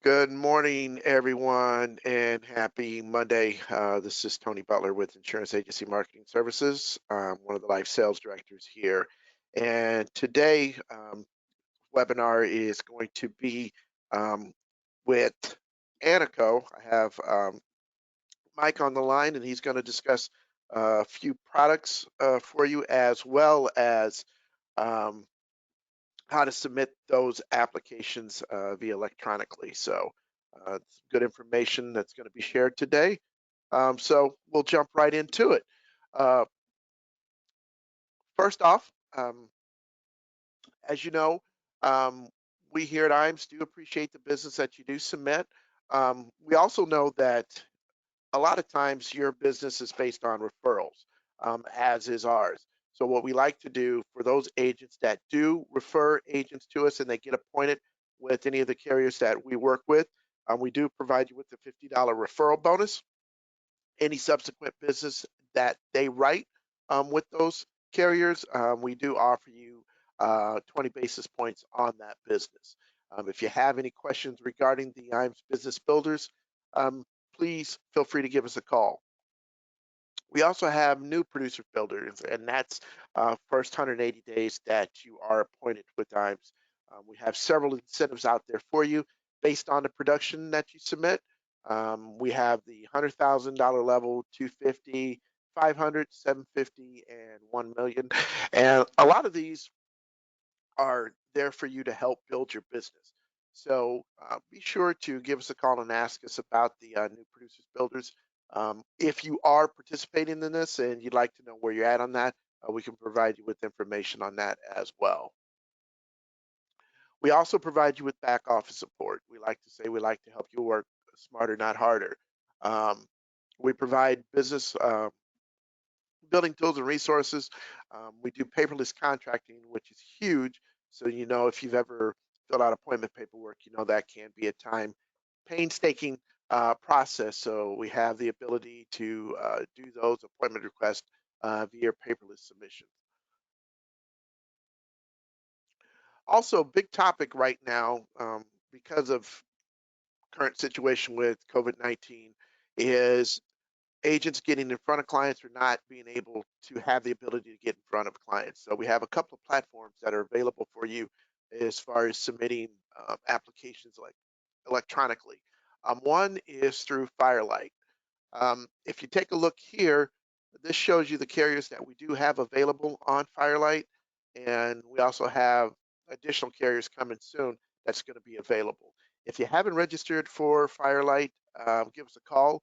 Good morning, everyone, and happy Monday. This is Tony Butler with Insurance Agency Marketing Services. I'm one of the life sales directors here. And today, webinar is going to be with ANICO. I have Mike on the line, and he's going to discuss a few products for you, as well as um, how to submit those applications via electronically. So it's good information that's going to be shared today. So we'll jump right into it. Uh, First off, as you know, um, we here at IAMS do appreciate the business that you do submit. We also know that a lot of times your business is based on referrals, as is ours. So what we like to do for those agents that do refer agents to us and they get appointed with any of the carriers that we work with, we do provide you with the $50 referral bonus. Any subsequent business that they write with those carriers, we do offer you 20 basis points on that business. If you have any questions regarding the IAMS Business Builders, um, please feel free to give us a call. We also have new producer builders, and that's first 180 days that you are appointed with IAMS. We have several incentives out there for you based on the production that you submit. We have the $100,000 level, 250, 500, 750, and 1 million. And a lot of these are there for you to help build your business. So be sure to give us a call and ask us about the new producers builders. If you are participating in this and you'd like to know where you're at on that, we can provide you with information on that as well. We also provide you with back office support. We like to say we like to help you work smarter, not harder. Um, we provide business building tools and resources. We do paperless contracting, which is huge. So, you know, if you've ever filled out appointment paperwork, you know that can be a time painstaking process. So we have the ability to do those appointment requests via paperless submission. Also, big topic right now because of current situation with COVID-19 is agents getting in front of clients or not being able to have the ability to get in front of clients. So we have a couple of platforms that are available for you as far as submitting applications like electronically. One is through Firelight. If you take a look here, this shows you the carriers that we do have available on Firelight, and we also have additional carriers coming soon that's going to be available. If you haven't registered for Firelight, give us a call.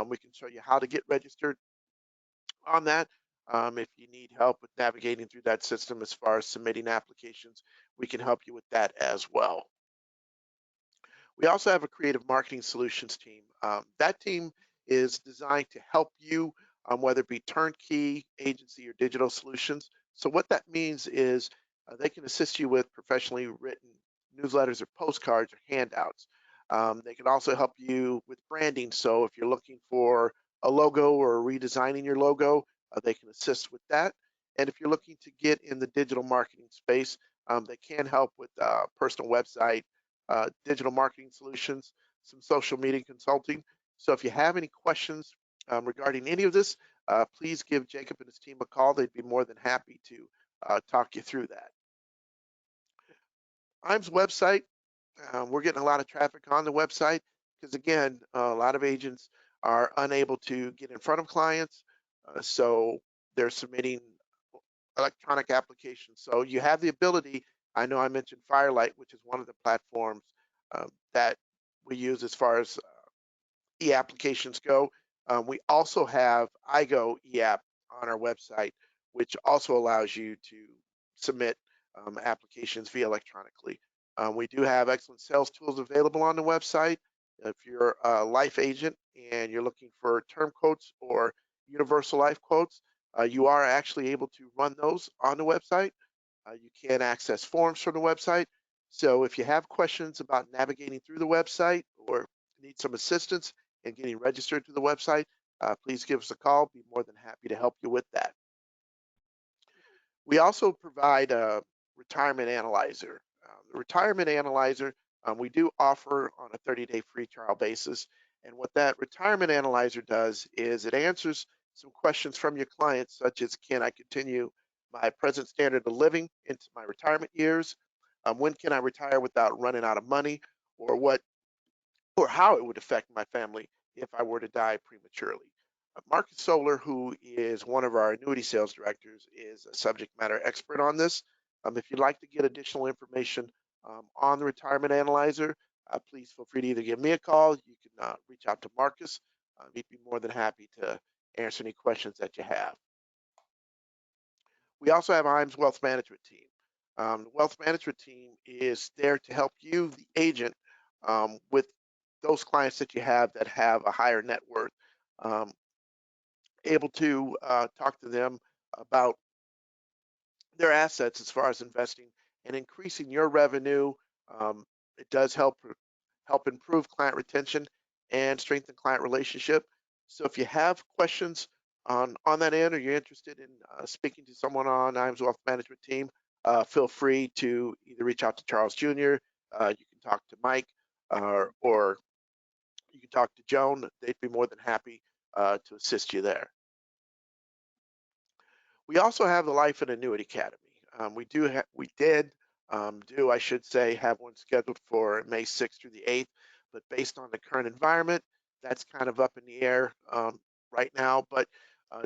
We can show you how to get registered on that. If you need help with navigating through that system as far as submitting applications, we can help you with that as well. We also have a creative marketing solutions team. That team is designed to help you, whether it be turnkey, agency, or digital solutions. So what that means is they can assist you with professionally written newsletters or postcards or handouts. They can also help you with branding. So if you're looking for a logo or redesigning your logo, they can assist with that. And if you're looking to get in the digital marketing space, they can help with personal website, digital marketing solutions, some social media consulting. So if you have any questions regarding any of this, please give Jacob and his team a call. They'd be more than happy to talk you through that. IAMS website, we're getting a lot of traffic on the website because, again, a lot of agents are unable to get in front of clients, so they're submitting electronic applications. So you have the ability, I know I mentioned Firelight, which is one of the platforms that we use as far as e-applications go. We also have iGo e-app on our website, which also allows you to submit applications via electronically. We do have excellent sales tools available on the website. If you're a life agent and you're looking for term quotes or universal life quotes, you are actually able to run those on the website. You can access forms from the website. So if you have questions about navigating through the website or need some assistance in getting registered to the website, please give us a call. Be more than happy to help you with that. We also provide a retirement analyzer. The retirement analyzer We do offer on a 30-day free trial basis. And what that retirement analyzer does is it answers some questions from your clients, such as, can I continue my present standard of living into my retirement years? When can I retire without running out of money? Or what, or how it would affect my family if I were to die prematurely. Marcus Solar, who is one of our annuity sales directors, is a subject matter expert on this. If you'd like to get additional information on the retirement analyzer, please feel free to either give me a call. You can reach out to Marcus. He'd be more than happy to answer any questions that you have. We also have IAMS Wealth Management Team. The Wealth Management Team is there to help you, the agent, with those clients that you have that have a higher net worth, able to talk to them about their assets as far as investing and increasing your revenue. It does help improve client retention and strengthen client relationship. So if you have questions on that end, or you're interested in speaking to someone on IAMS Wealth Management Team, feel free to either reach out to Charles Jr., you can talk to Mike, or you can talk to Joan. They'd be more than happy to assist you there. We also have the Life and Annuity Academy. I should say, have one scheduled for May 6th through the 8th, but based on the current environment, that's kind of up in the air right now. But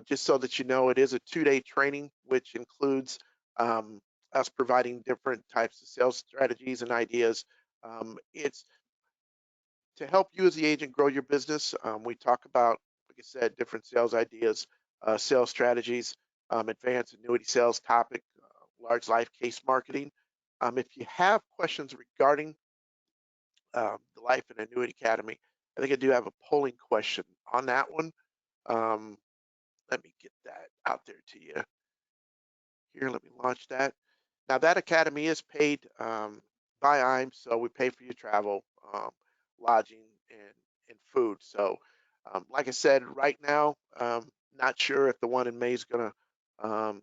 just so that you know, it is a 2-day training, which includes us providing different types of sales strategies and ideas. It's to help you as the agent grow your business. We talk about, like I said, different sales ideas, sales strategies, advanced annuity sales topic, large life case marketing. If you have questions regarding the Life and Annuity Academy, I think I do have a polling question on that one. Let me get that out there to you. Here, let me launch that. Now, that academy is paid by IAMS, so we pay for your travel, lodging, and food. So, like I said, right now, not sure if the one in May is going to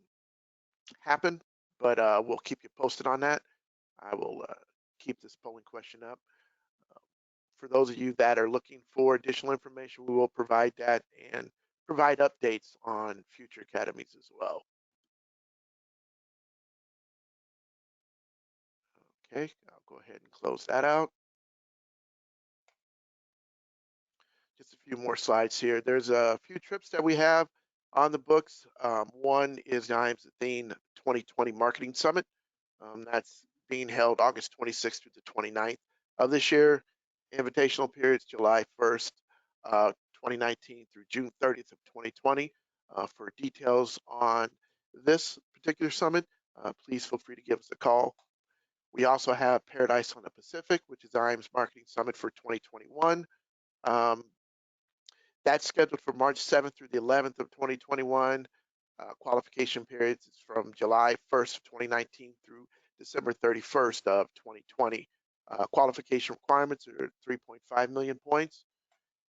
happen, but we'll keep you posted on that. I will keep this polling question up. For those of you that are looking for additional information, we will provide that and provide updates on future academies as well. Okay, I'll go ahead and close that out. Just a few more slides here. There's a few trips that we have on the books. One is the IAMS TEAINING 2020 Marketing Summit. That's being held August 26th through the 29th of this year. Invitational periods July 1st, 2019 through June 30th of 2020. For details on this particular summit, please feel free to give us a call. We also have Paradise on the Pacific, which is IAMS Marketing Summit for 2021. That's scheduled for March 7th through the 11th of 2021. Qualification periods is from July 1st of 2019 through December 31st of 2020. Qualification requirements are 3.5 million points.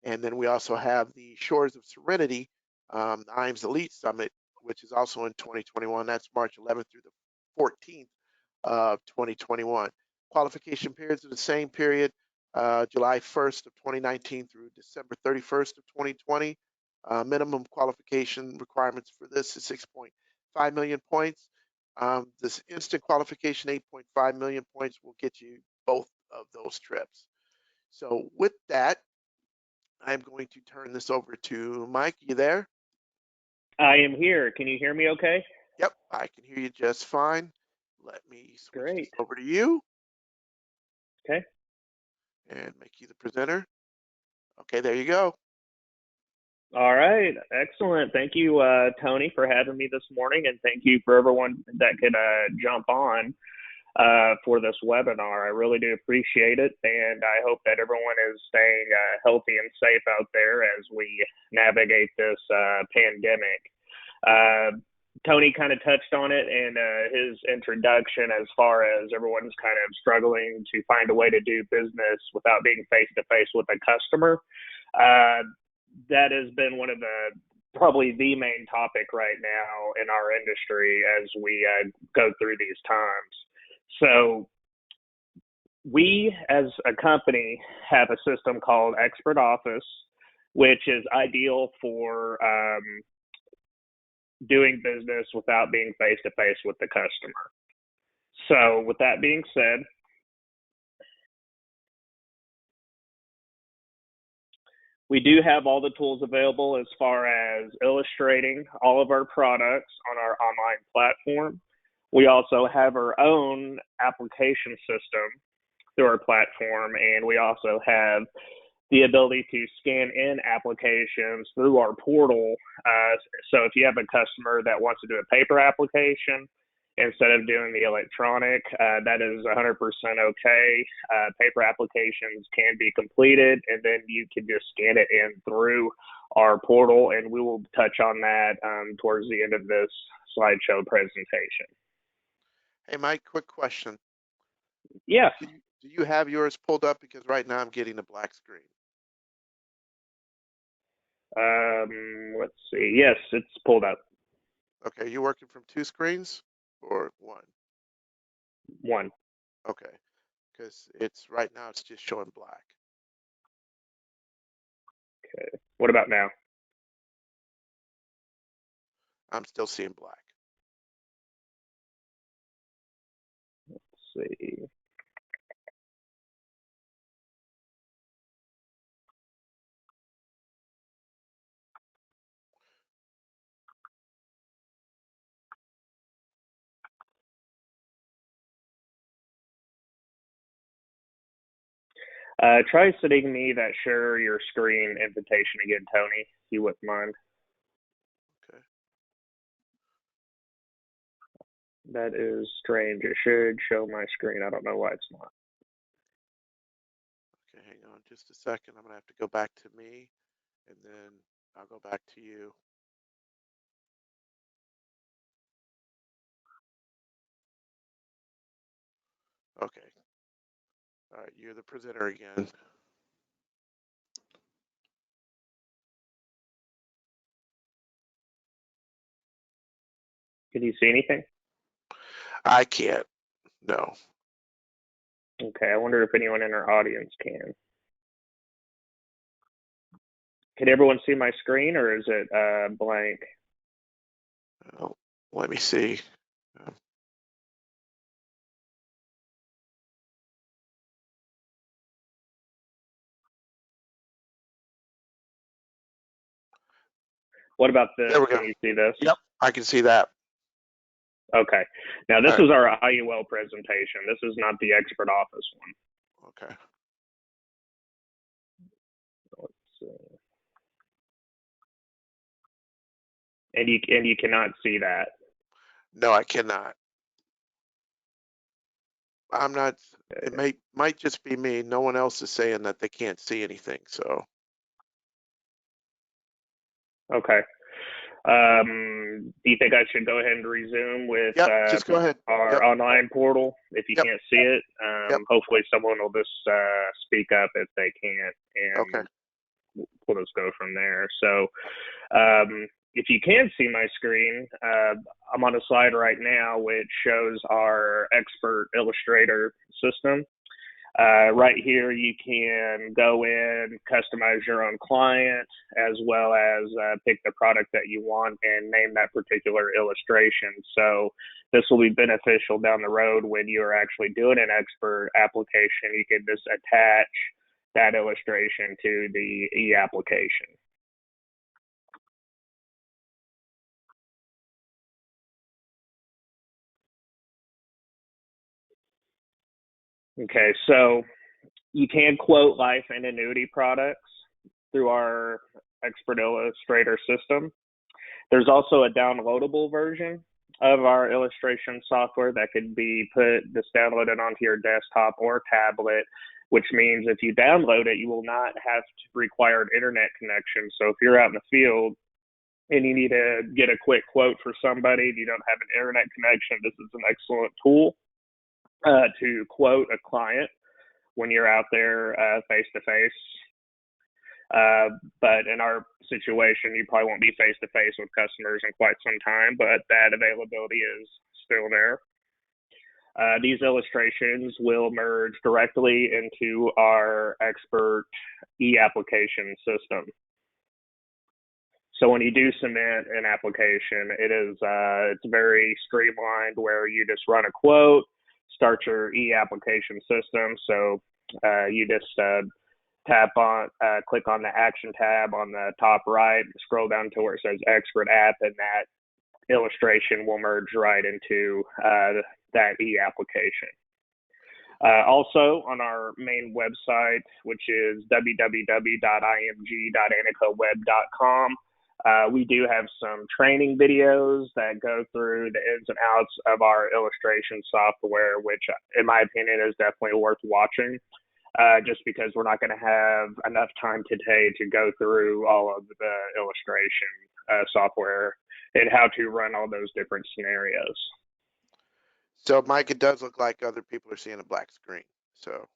And then we also have the Shores of Serenity, IAMS Elite Summit, which is also in 2021. That's March 11th through the 14th of 2021. Qualification periods are the same period, July 1st of 2019 through December 31st of 2020. Minimum qualification requirements for this is 6.5 million points. This instant qualification, 8.5 million points, will get you both of those trips. So with that, I'm going to turn this over to Mike. You there? I am here. Can you hear me okay? Yep, I can hear you just fine. Let me switch this over to you. Okay. And make you the presenter. Okay, there you go. All right. Excellent. Thank you, Tony, for having me this morning. And thank you for everyone that could jump on for this webinar. I really do appreciate it. And I hope that everyone is staying healthy and safe out there as we navigate this pandemic. Tony kind of touched on it in his introduction as far as everyone's kind of struggling to find a way to do business without being face-to-face with a customer. That has been one of probably the main topic right now in our industry as we go through these times. So we as a company have a system called Expert Office, which is ideal for doing business without being face to face with the customer. So with that being said, we do have all the tools available as far as illustrating all of our products on our online platform. We also have our own application system through our platform, and we also have the ability to scan in applications through our portal. So if you have a customer that wants to do a paper application instead of doing the electronic, that is 100% okay. Paper applications can be completed, and then you can just scan it in through our portal, and we will touch on that towards the end of this slideshow presentation. Hey, Mike, quick question. Yeah. Do you have yours pulled up? Because right now I'm getting a black screen. Let's see. Yes, it's pulled up. Okay, you working from 2 screens or 1? 1. Okay, because it's right now it's just showing black. Okay. What about now? I'm still seeing black. Let's see. Try sending me that share your screen invitation again, Tony, if you wouldn't mind. Okay. That is strange. It should show my screen. I don't know why it's not. Okay, hang on just a second. I'm gonna have to go back to me, and then I'll go back to you. Okay. All right, you're the presenter again. Can you see anything? I can't. No. Okay, I wonder if anyone in our audience can. Can everyone see my screen, or is it blank? Oh, let me see. What about this? There we go. Can you see this? Yep, I can see that. Okay. Now, this All is our IUL presentation. This is not the Expert Office one. Okay. Let's see. And you cannot see that. No, I cannot. I'm not. It might just be me. No one else is saying that they can't see anything. So. Okay. Do you think I should go ahead and resume with Just go ahead. our online portal? If you can't see it, hopefully someone will just speak up if they can't, and we'll just go from there. So if you can see my screen, I'm on a slide right now which shows our Expert Illustrator system. Right here, you can go in, customize your own client, as well as pick the product that you want and name that particular illustration. So this will be beneficial down the road when you're actually doing an expert application. You can just attach that illustration to the e-application. Okay, so you can quote life and annuity products through our Expert Illustrator system. There's also a downloadable version of our illustration software that could be just downloaded onto your desktop or tablet, which means if you download it, you will not have to require an internet connection. So if you're out in the field and you need to get a quick quote for somebody and you don't have an internet connection, this is an excellent tool to quote a client when you're out there face to face. But in our situation, you probably won't be face to face with customers in quite some time, but that availability is still there. These illustrations will merge directly into our expert e-application system. So when you do submit an application, it's very streamlined, where you just run a quote, start your e-application system. So you just click on the action tab on the top right, scroll down to where it says expert app, and that illustration will merge right into that e-application. Also on our main website, which is www.img.anicoweb.com, we do have some training videos that go through the ins and outs of our illustration software, which in my opinion is definitely worth watching, just because we're not going to have enough time today to go through all of the illustration software and how to run all those different scenarios. So, Mike, it does look like other people are seeing a black screen. So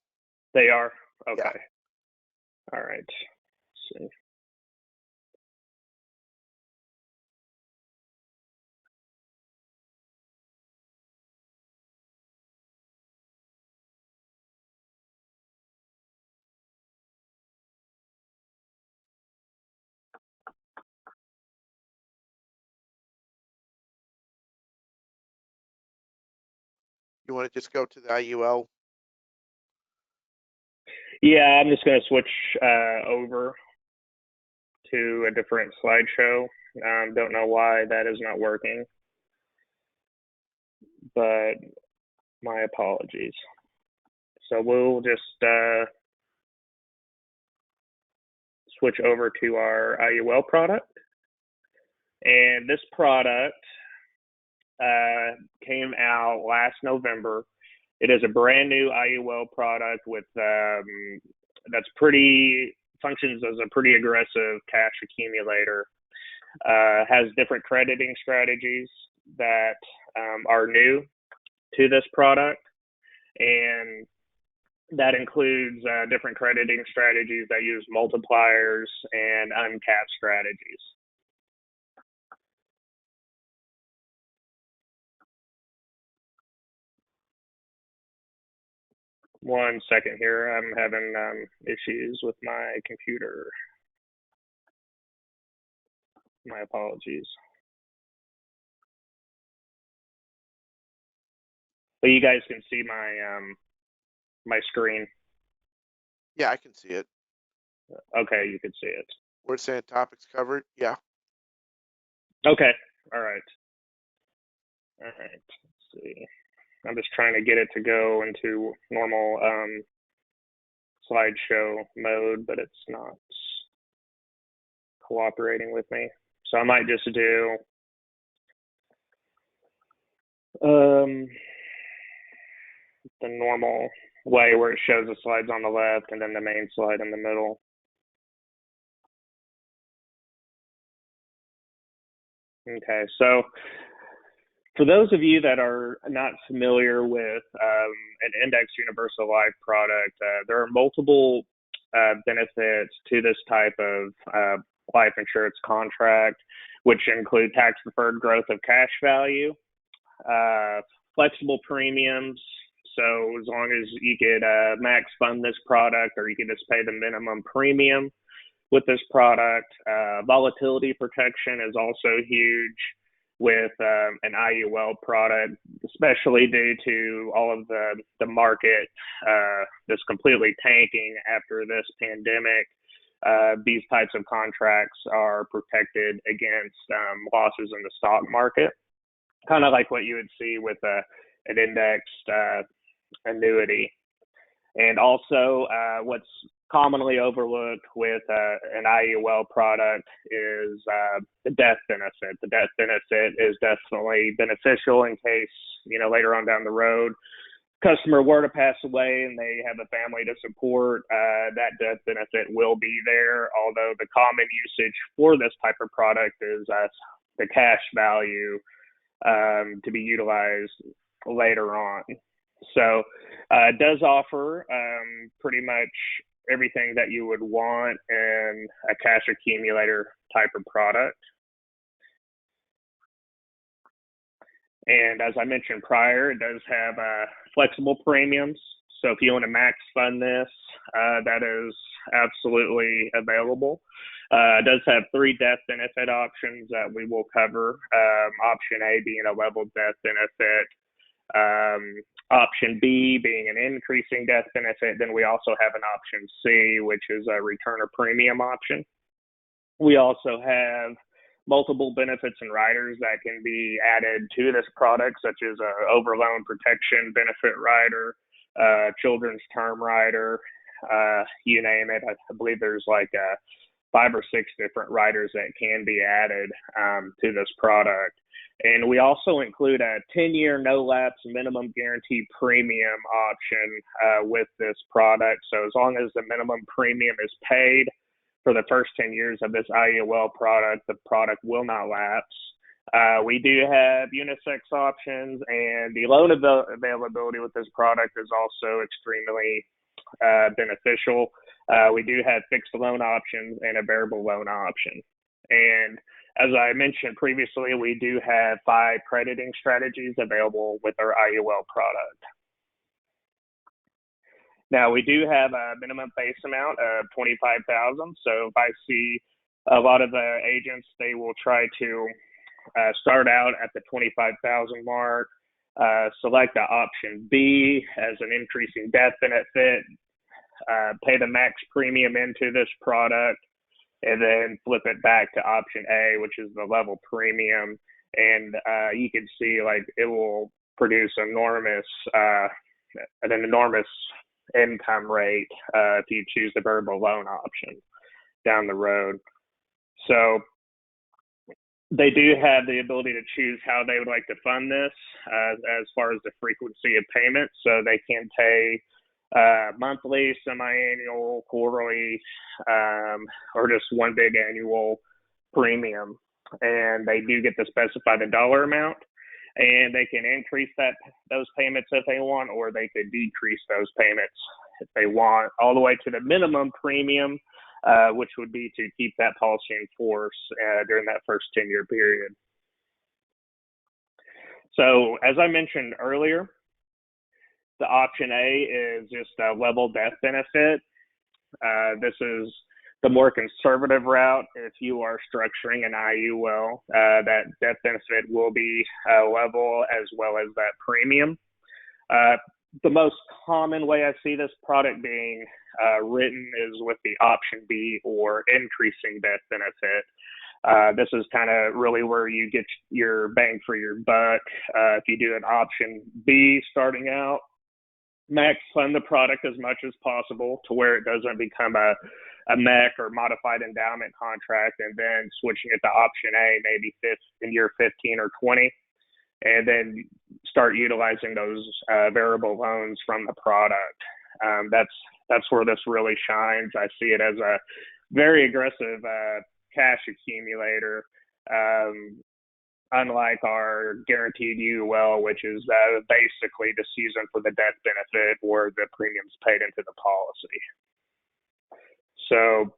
they are? Okay. Yeah. All right. Let's see. You want to just go to the IUL? Yeah, I'm just going to switch over to a different slideshow. Don't know why that is not working, but my apologies. So we'll just switch over to our IUL product. And this product came out last November. It is a brand new IUL product with functions as a pretty aggressive cash accumulator. Has different crediting strategies that are new to this product, and that includes different crediting strategies that use multipliers and uncapped strategies. One second here, I'm having issues with my computer. My apologies. But you guys can see my screen. Yeah, I can see it. Okay, you can see it. We're saying topics covered. Yeah. Okay. All right. Let's see. I'm just trying to get it to go into normal slideshow mode, but it's not cooperating with me. So I might just do the normal way, where it shows the slides on the left and then the main slide in the middle. Okay, so for those of you that are not familiar with an index universal life product, there are multiple benefits to this type of life insurance contract, which include tax deferred growth of cash value, flexible premiums. So as long as you could max fund this product, or you can just pay the minimum premium with this product. Volatility protection is also huge with an IUL product, especially due to all of the market that's completely tanking after this pandemic. These types of contracts are protected against losses in the stock market, kind of like what you would see with an indexed annuity. And also what's commonly overlooked with an IUL product is the death benefit. The death benefit is definitely beneficial in case, later on down the road, customer were to pass away and they have a family to support, that death benefit will be there. Although the common usage for this type of product is the cash value to be utilized later on. So it does offer pretty much everything that you would want in a cash accumulator type of product. And as I mentioned prior, it does have flexible premiums. So if you want to max fund this, that is absolutely available. It does have 3 death benefit options that we will cover. Option A being a level death benefit, option B being an increasing death benefit. Then we also have an option C, which is a return of premium option. We also have multiple benefits and riders that can be added to this product, such as a overloan protection benefit rider, children's term rider, you name it. I believe there's like 5 or 6 different riders that can be added to this product. And we also include a 10-year no-lapse minimum guarantee premium option with this product. So as long as the minimum premium is paid for the first 10 years of this IUL product, the product will not lapse. We do have unisex options, and the loan availability with this product is also extremely beneficial. We do have fixed loan options and a variable loan option. And as I mentioned previously, we do have 5 crediting strategies available with our IUL product. Now, we do have a minimum face amount of $25,000. So if I see a lot of the agents, they will try to start out at the $25,000 mark, select the option B as an increasing death benefit, pay the max premium into this product, and then flip it back to option A, which is the level premium. And you can see like it will produce an enormous income rate if you choose the variable loan option down the road. So they do have the ability to choose how they would like to fund this as far as the frequency of payments. So they can pay monthly, semi-annual, quarterly, or just one big annual premium. And they do get to specify the dollar amount, and they can increase those payments if they want, or they could decrease those payments if they want, all the way to the minimum premium, which would be to keep that policy in force during that first 10-year period. So as I mentioned earlier, the option A is just a level death benefit. This is the more conservative route. If you are structuring an IUL, that death benefit will be level as well as that premium. The most common way I see this product being written is with the option B, or increasing death benefit. This is kind of really where you get your bang for your buck. If you do an option B starting out, max fund the product as much as possible to where it doesn't become a MEC or modified endowment contract, and then switching it to option A maybe in year 15 or 20, and then start utilizing those variable loans from the product. That's where this really shines. I see it as a very aggressive cash accumulator, unlike our guaranteed UL, which is basically the season for the death benefit or the premiums paid into the policy. So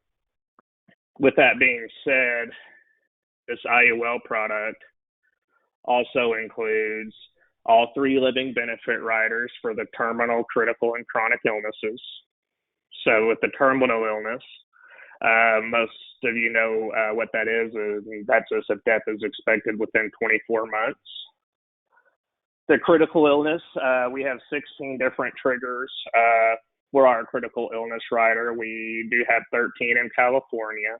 with that being said, this IUL product also includes all 3 living benefit riders for the terminal, critical, and chronic illnesses. So with the terminal illness, most of you know what that is. That's just if death is expected within 24 months. The critical illness, we have 16 different triggers for our critical illness rider. We do have 13 in California.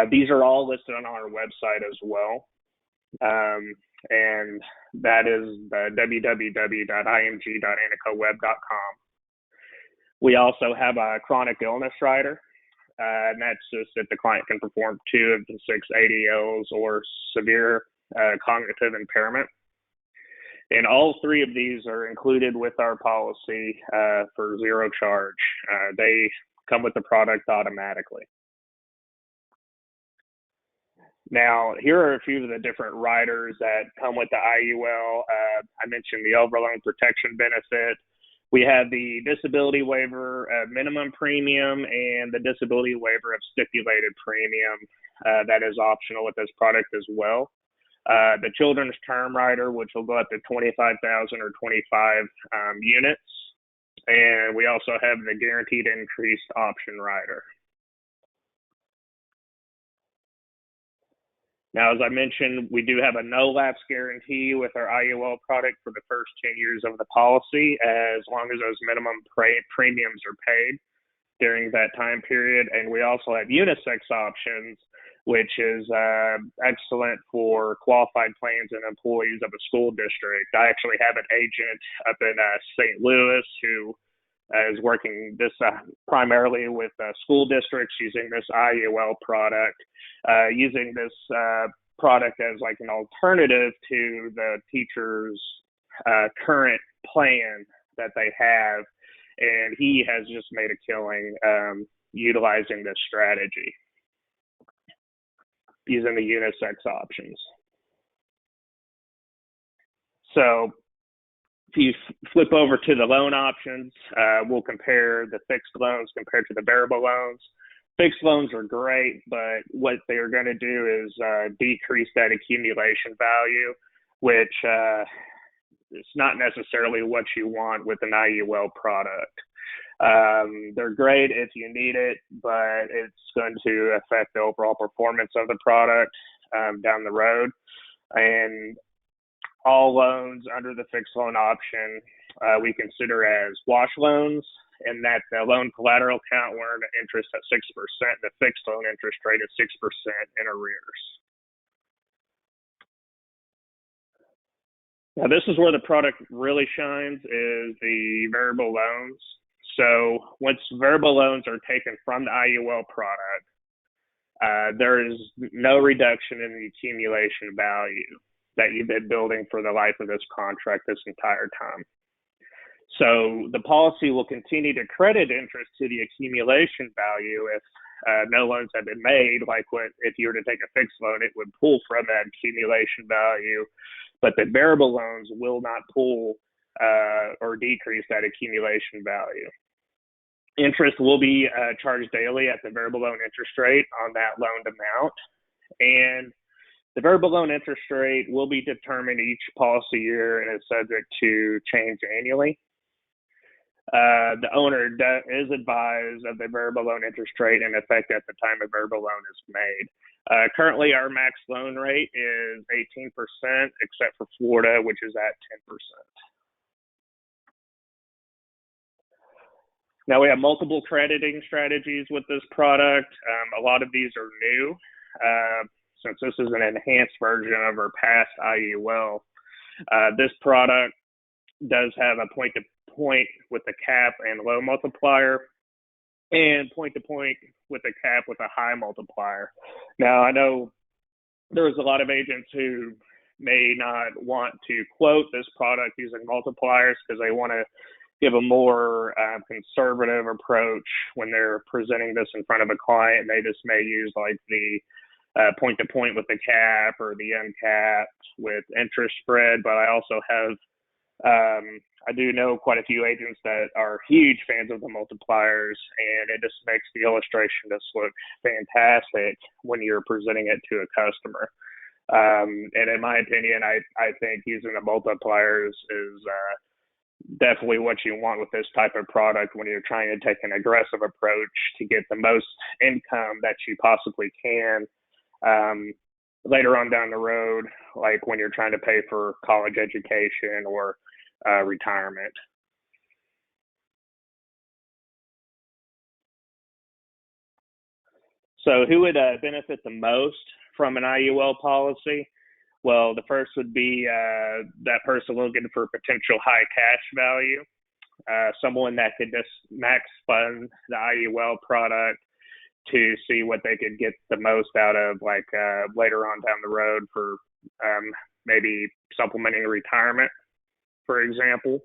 These are all listed on our website as well. And that is www.img.anicoweb.com. We also have a chronic illness rider, and that's just if the client can perform 2 of the 6 ADLs or severe cognitive impairment. And all 3 of these are included with our policy for 0 charge. They come with the product automatically. Now, here are a few of the different riders that come with the IUL. I mentioned the overloan protection benefit. We have the disability waiver minimum premium and the disability waiver of stipulated premium. That is optional with this product as well. The children's term rider, which will go up to 25,000 or 25 units. And we also have the guaranteed increased option rider. Now, as I mentioned, we do have a no lapse guarantee with our IUL product for the first 10 years of the policy, as long as those minimum premiums are paid during that time period. And we also have unisex options, which is excellent for qualified plans and employees of a school district. I actually have an agent up in St. Louis who is working this primarily with school districts using this IUL product, using this product as like an alternative to the teacher's current plan that they have. And he has just made a killing utilizing this strategy, using the unisex options. So if you flip over to the loan options, we'll compare the fixed loans compared to the variable loans. Fixed loans are great, but what they're going to do is decrease that accumulation value, which is not necessarily what you want with an IUL product. They're great if you need it, but it's going to affect the overall performance of the product down the road. And all loans under the fixed loan option we consider as wash loans, and that the loan collateral account will earn interest at 6%. The fixed loan interest rate is 6% in arrears. Now, this is where the product really shines, is the variable loans. So once variable loans are taken from the IUL product, there is no reduction in the accumulation value that you've been building for the life of this contract this entire time. So the policy will continue to credit interest to the accumulation value if no loans have been made. Like if you were to take a fixed loan, it would pull from that accumulation value, but the variable loans will not pull or decrease that accumulation value. Interest will be charged daily at the variable loan interest rate on that loaned amount, and the variable loan interest rate will be determined each policy year and is subject to change annually. The owner is advised of the variable loan interest rate in effect at the time a variable loan is made. Currently, our max loan rate is 18%, except for Florida, which is at 10%. Now, we have multiple crediting strategies with this product. A lot of these are new, since this is an enhanced version of our past IUL. This product does have a point-to-point with a cap and low multiplier, and point-to-point with a cap with a high multiplier. Now, I know there's a lot of agents who may not want to quote this product using multipliers because they want to give a more conservative approach when they're presenting this in front of a client. They just may use like the point-to-point with the cap or the uncapped with interest spread. But I also have, I do know quite a few agents that are huge fans of the multipliers, and it just makes the illustration just look fantastic when you're presenting it to a customer. And in my opinion, I think using the multipliers is definitely what you want with this type of product when you're trying to take an aggressive approach to get the most income that you possibly can later on down the road, like when you're trying to pay for college education or retirement. So who would benefit the most from an IUL policy? Well, the first would be that person looking for potential high cash value, someone that could just max fund the IUL product to see what they could get the most out of, like later on down the road for maybe supplementing retirement, for example.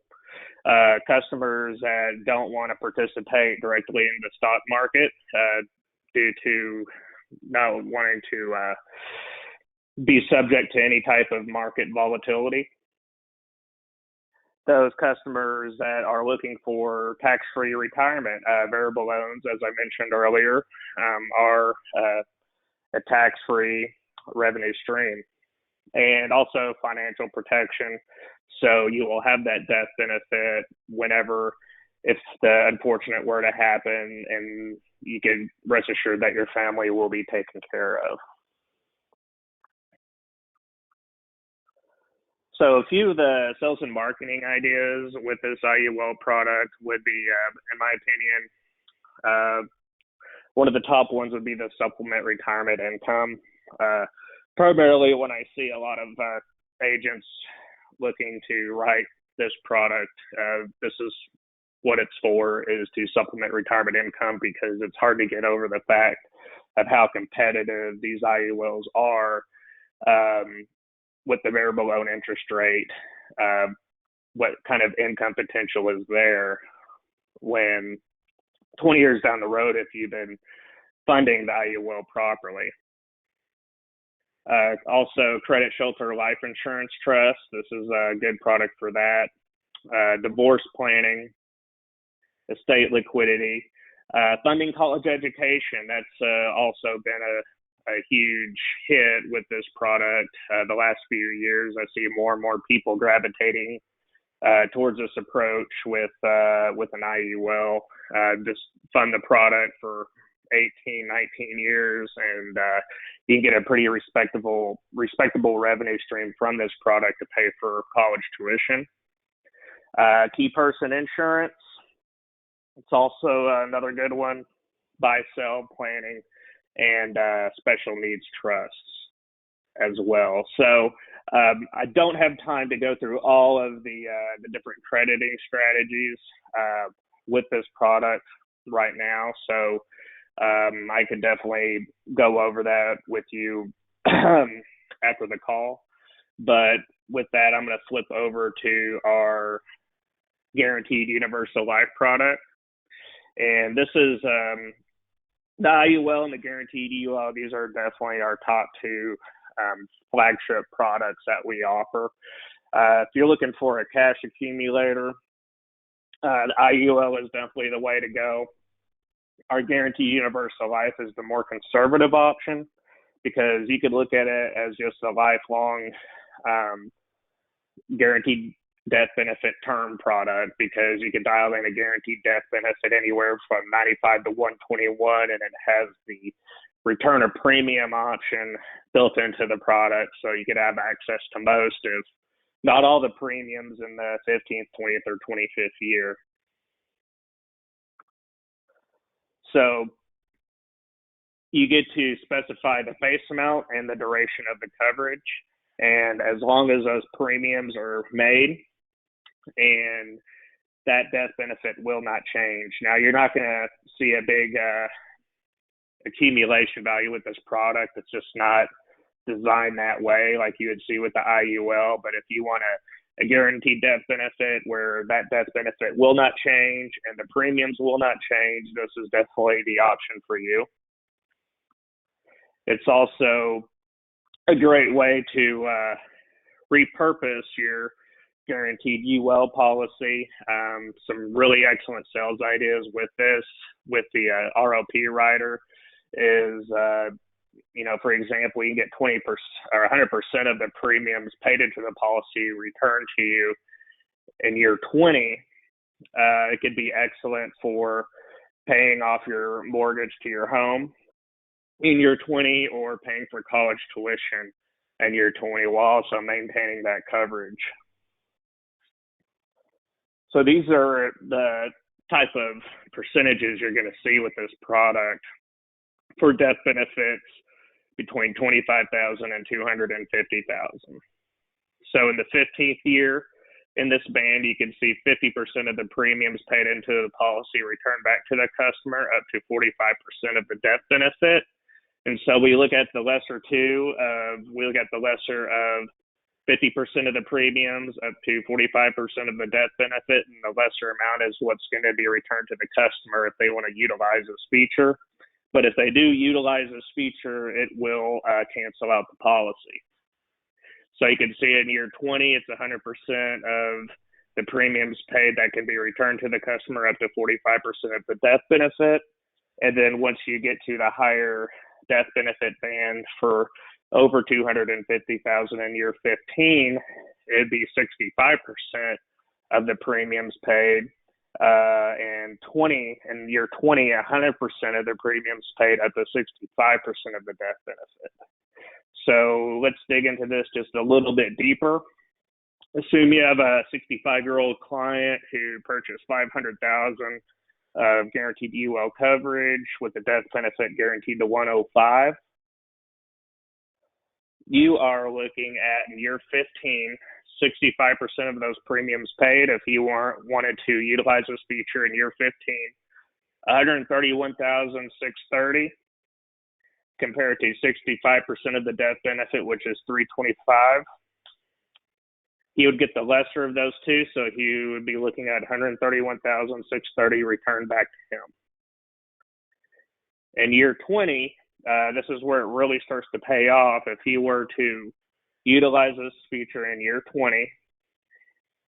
Customers that don't want to participate directly in the stock market due to not wanting to be subject to any type of market volatility. Those customers that are looking for tax-free retirement, variable loans, as I mentioned earlier, are a tax-free revenue stream. and also financial protection. So you will have that death benefit whenever, if the unfortunate were to happen, and you can rest assured that your family will be taken care of. So a few of the sales and marketing ideas with this IUL product would be, in my opinion, one of the top ones would be the supplement retirement income. Primarily when I see a lot of agents looking to write this product, this is what it's for, is to supplement retirement income, because it's hard to get over the fact of how competitive these IULs are with the variable loan interest rate. What kind of income potential is there when 20 years down the road, if you've been funding the IUL properly? Also, credit shelter life insurance trust. This is a good product for that. Divorce planning, estate liquidity, funding college education. That's also been a huge hit with this product. The last few years, I see more and more people gravitating towards this approach with an IUL. Just fund the product for 18, 19 years, and you can get a pretty respectable revenue stream from this product to pay for college tuition. Key person insurance. It's also another good one. Buy, sell, planning, and special needs trusts as well. So I don't have time to go through all of the different crediting strategies with this product right now. So I could definitely go over that with you after the call. But with that, I'm going to flip over to our guaranteed universal life product. And this is the IUL and the guaranteed UL. These are definitely our top two flagship products that we offer. If you're looking for a cash accumulator, the IUL is definitely the way to go. Our guaranteed universal life is the more conservative option, because you could look at it as just a lifelong guaranteed death benefit term product, because you can dial in a guaranteed death benefit anywhere from 95 to 121, and it has the return of premium option built into the product, so you could have access to most, if not all, the premiums in the 15th, 20th, or 25th year. So you get to specify the face amount and the duration of the coverage, and as long as those premiums are made, and that death benefit will not change. Now, you're not going to see a big accumulation value with this product. It's just not designed that way like you would see with the IUL. But if you want a guaranteed death benefit where that death benefit will not change and the premiums will not change, this is definitely the option for you. It's also a great way to repurpose your guaranteed UL policy. Some really excellent sales ideas with this, with the RLP rider, is for example, you can get 20% or 100% of the premiums paid into the policy returned to you in year 20. It could be excellent for paying off your mortgage to your home in year 20, or paying for college tuition in year 20, while also maintaining that coverage. So these are the type of percentages you're going to see with this product for death benefits between $25,000 and $250,000. So in the 15th year, in this band, you can see 50% of the premiums paid into the policy returned back to the customer, up to 45% of the death benefit. And so we look at the lesser two, we look at the lesser of 50% of the premiums up to 45% of the death benefit, and the lesser amount is what's going to be returned to the customer if they want to utilize this feature. But if they do utilize this feature, it will cancel out the policy. So you can see in year 20, it's 100% of the premiums paid that can be returned to the customer, up to 45% of the death benefit. And then once you get to the higher death benefit band for over 250,000 in year 15, it'd be 65% of the premiums paid. And in year 20, 100% of the premiums paid up to 65% of the death benefit. So let's dig into this just a little bit deeper. Assume you have a 65-year-old client who purchased $500,000 of guaranteed UL coverage with the death benefit guaranteed to 105. You are looking at, in year 15, 65% of those premiums paid. If you wanted to utilize this feature in year 15, $131,630 compared to 65% of the death benefit, which is $325. He would get the lesser of those two, so he would be looking at $131,630 returned back to him. In year 20, this is where it really starts to pay off. If he were to utilize this feature in year 20,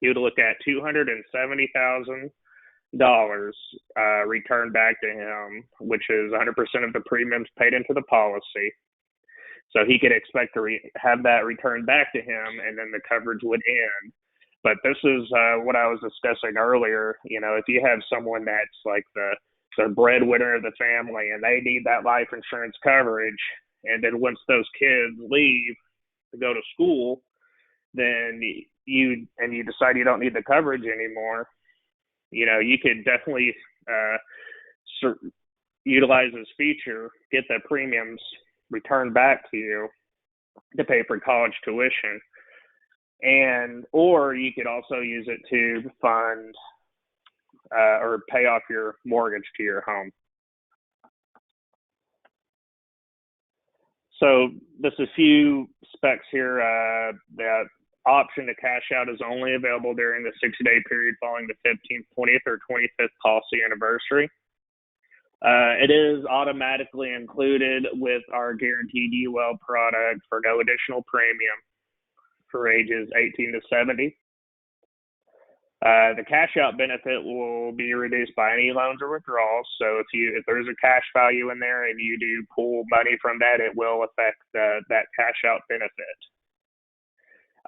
he would look at $270,000 returned back to him, which is 100% of the premiums paid into the policy. So he could expect to have that returned back to him, and then the coverage would end. But this is what I was discussing earlier. You know, if you have someone that's like the breadwinner of the family and they need that life insurance coverage, and then once those kids leave to go to school, then you decide you don't need the coverage anymore, you know, you could definitely utilize this feature, get the premiums returned back to you to pay for college tuition, or you could also use it to fund or pay off your mortgage to your home. So there's a few specs here. That option to cash out is only available during the 60-day period following the 15th, 20th, or 25th policy anniversary. It is automatically included with our guaranteed UL product for no additional premium for ages 18 to 70. The cash out benefit will be reduced by any loans or withdrawals. So if there's a cash value in there and you do pull money from that, it will affect that cash out benefit.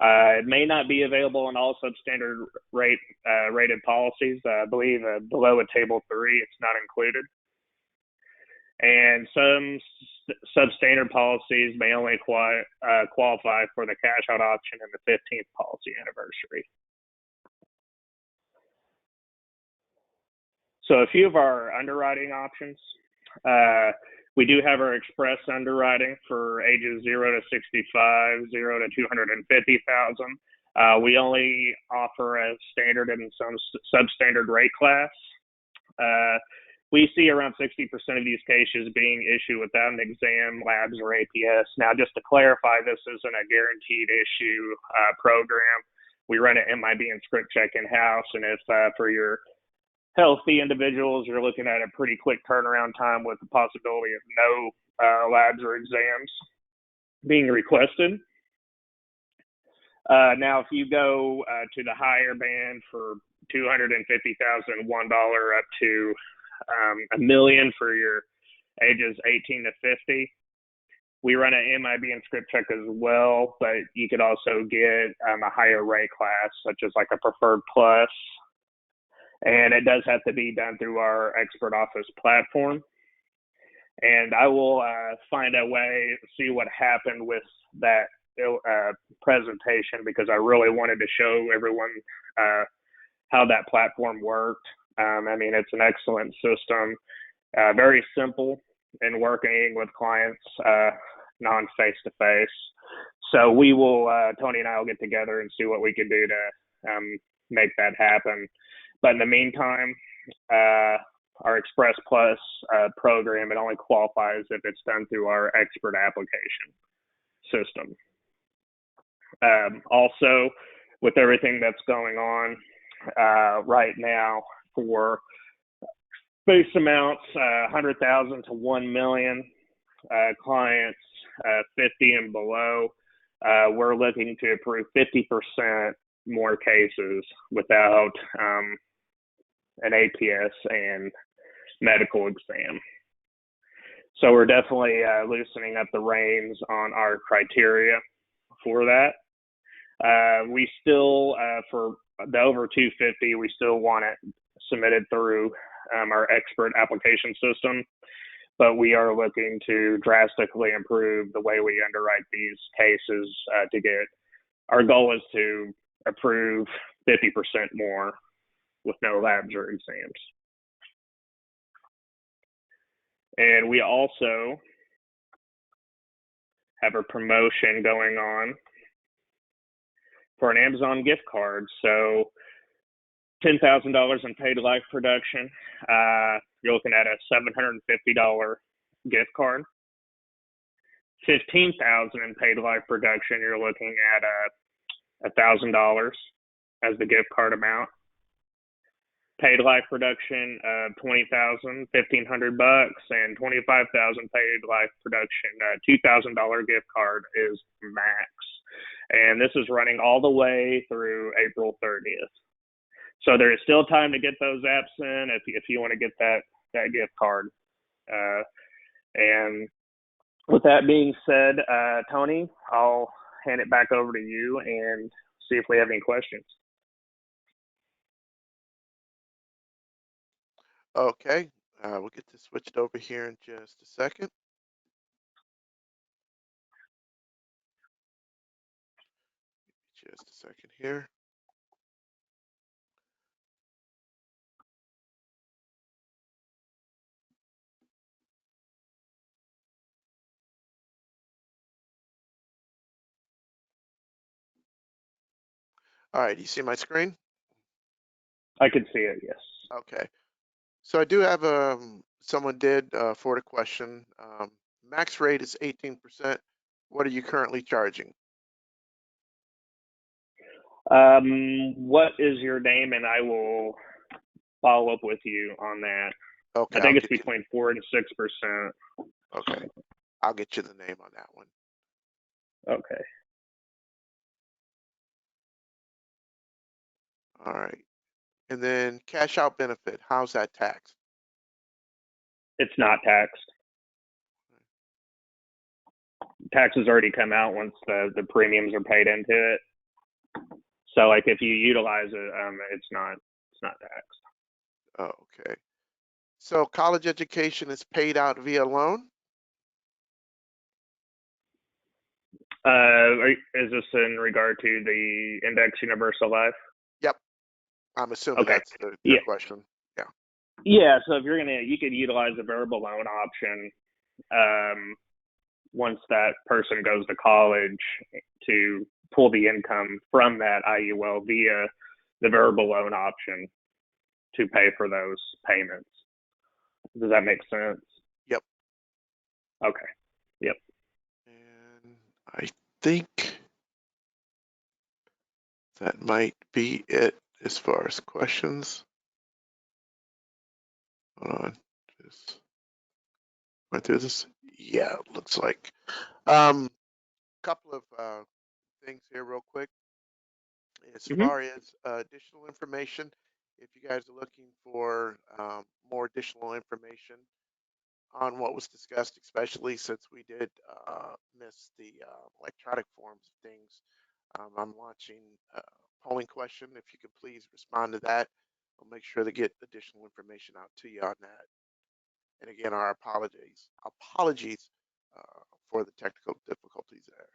It may not be available in all substandard rated policies. I believe below a table 3, it's not included. And some substandard policies may only qualify for the cash out option in the 15th policy anniversary. So a few of our underwriting options. We do have our express underwriting for ages 0 to 65, 0 to 250,000. We only offer a standard and some substandard rate class. We see around 60% of these cases being issued without an exam, labs, or APS. Now, just to clarify, this isn't a guaranteed issue program. We run an MIB and script check in-house, and if for your healthy individuals, you're looking at a pretty quick turnaround time with the possibility of no labs or exams being requested. Now, if you go to the higher band for $250,000, $1 up to $1 million for your ages 18 to 50. We run an MIB and script check as well, but you could also get a higher rate class, such as like a preferred plus. And it does have to be done through our expert office platform. And I will find a way to see what happened with that presentation, because I really wanted to show everyone how that platform worked. I mean, it's an excellent system, very simple in working with clients, non-face-to-face. So we will, Tony and I will get together and see what we can do to make that happen. But in the meantime, our Express Plus program, it only qualifies if it's done through our expert application system. Also, with everything that's going on right now, for base amounts, 100,000 to 1 million clients, 50 and below, we're looking to approve 50% more cases without an APS and medical exam. So we're definitely loosening up the reins on our criteria for that. We still, for the over 250, we still want it submitted through our expert application system, but we are looking to drastically improve the way we underwrite these cases to get, our goal is to approve 50% more with no labs or exams. And we also have a promotion going on for an Amazon gift card. So $10,000 in paid life production, you're looking at a $750 gift card. $15,000 in paid life production, you're looking at $1,000 as the gift card amount. Paid life production of $20,000, $1,500, and $25,000 paid life production. $2,000 gift card is max, and this is running all the way through April 30th. So there is still time to get those apps in if you want to get that gift card. And with that being said, Tony, I'll hand it back over to you and see if we have any questions. Okay, we'll get this switched over here in just a second. Just a second here. All right, you see my screen? I can see it, yes. Okay. So I do have someone did forward a question. Max rate is 18%. What are you currently charging? What is your name, and I will follow up with you on that. Okay, I think it's between 4 and 6%. Okay, I'll get you the name on that one. Okay. All right. And then cash out benefit, how's that taxed? It's not taxed. Taxes already come out once the premiums are paid into it. So like if you utilize it, it's not taxed. Oh, okay. So college education is paid out via loan? Is this in regard to the Index Universal Life? Yep. I'm assuming Okay. that's the question. Yeah. Yeah. So if you could utilize a variable loan option once that person goes to college to pull the income from that IUL via the variable loan option to pay for those payments. Does that make sense? Yep. Okay. Yep. And I think that might be it as far as questions. Hold on. Just went through this. Yeah, it looks like. Couple of things here real quick. As far as additional information, if you guys are looking for more additional information on what was discussed, especially since we did miss the electronic forms of things, I'm launching a polling question. If you could please respond to that, I'll make sure to get additional information out to you on that. And again, our apologies for the technical difficulties there.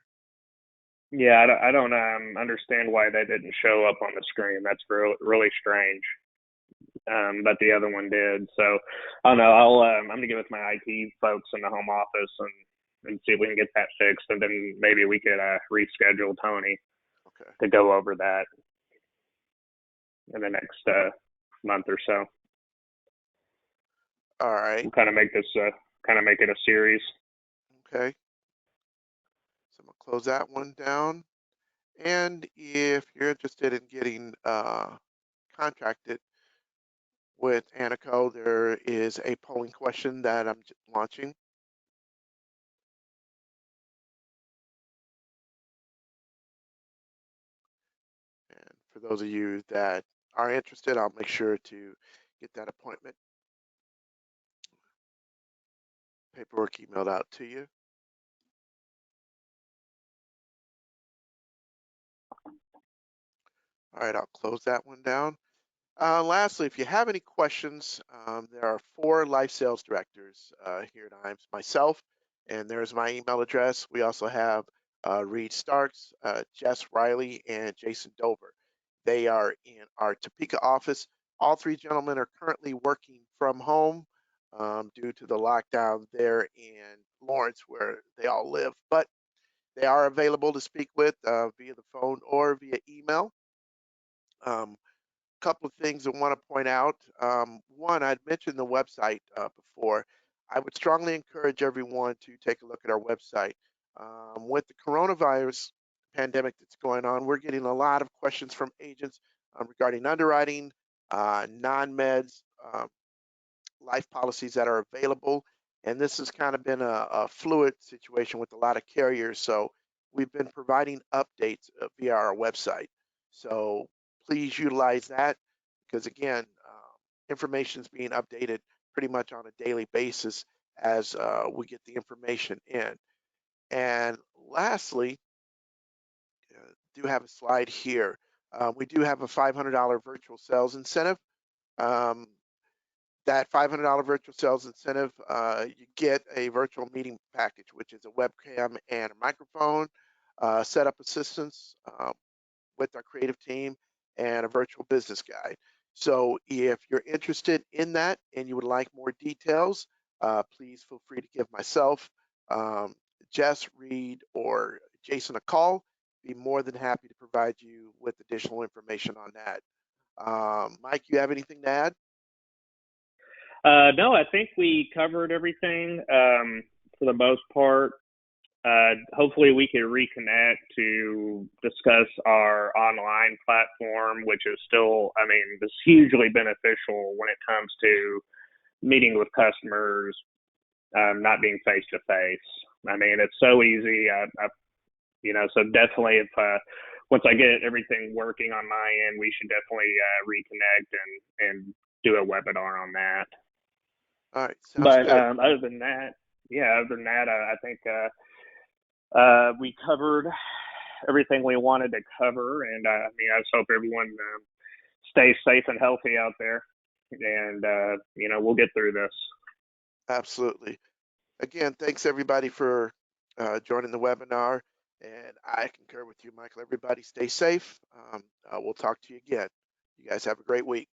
Yeah, I don't understand why that didn't show up on the screen. That's really strange. But the other one did. So I don't know. I'm gonna get with my IT folks in the home office and see if we can get that fixed, and then maybe we could reschedule Tony to go over that in the next month or so. All right. We'll kind of make it a series. Okay. So I'm gonna close that one down. And if you're interested in getting contracted with ANICO, there is a polling question that I'm launching. And for those of you that are interested, I'll make sure to get that appointment. paperwork emailed out to you. All right, I'll close that one down. Lastly, if you have any questions, there are 4 life sales directors here at IAMS, myself, and there's my email address. We also have Reed Starks, Jess Riley, and Jason Dover. They are in our Topeka office. All 3 gentlemen are currently working from home due to the lockdown there in Lawrence, where they all live, but they are available to speak with via the phone or via email. Couple of things I want to point out. One, I'd mentioned the website before. I would strongly encourage everyone to take a look at our website. With the coronavirus pandemic that's going on, we're getting a lot of questions from agents regarding underwriting, non-meds, life policies that are available. And this has kind of been a fluid situation with a lot of carriers. So we've been providing updates via our website. So please utilize that because again, information is being updated pretty much on a daily basis as we get the information in. And lastly, do have a slide here. We do have a $500 virtual sales incentive. That $500 virtual sales incentive, you get a virtual meeting package, which is a webcam and a microphone, setup assistance with our creative team, and a virtual business guide. So if you're interested in that and you would like more details, please feel free to give myself, Jess, Reed, or Jason a call. Be more than happy to provide you with additional information on that. Mike, you have anything to add? No, I think we covered everything for the most part. Hopefully we can reconnect to discuss our online platform, which is still, I mean, it's hugely beneficial when it comes to meeting with customers, not being face to face. I mean, it's so easy. So definitely if once I get everything working on my end, we should definitely reconnect and do a webinar on that. All right, sounds But good. other than that, I think we covered everything we wanted to cover, and I mean, I just hope everyone stays safe and healthy out there, and we'll get through this. Absolutely. Again, thanks everybody for joining the webinar, and I concur with you, Michael. Everybody stay safe. We'll talk to you again. You guys have a great week.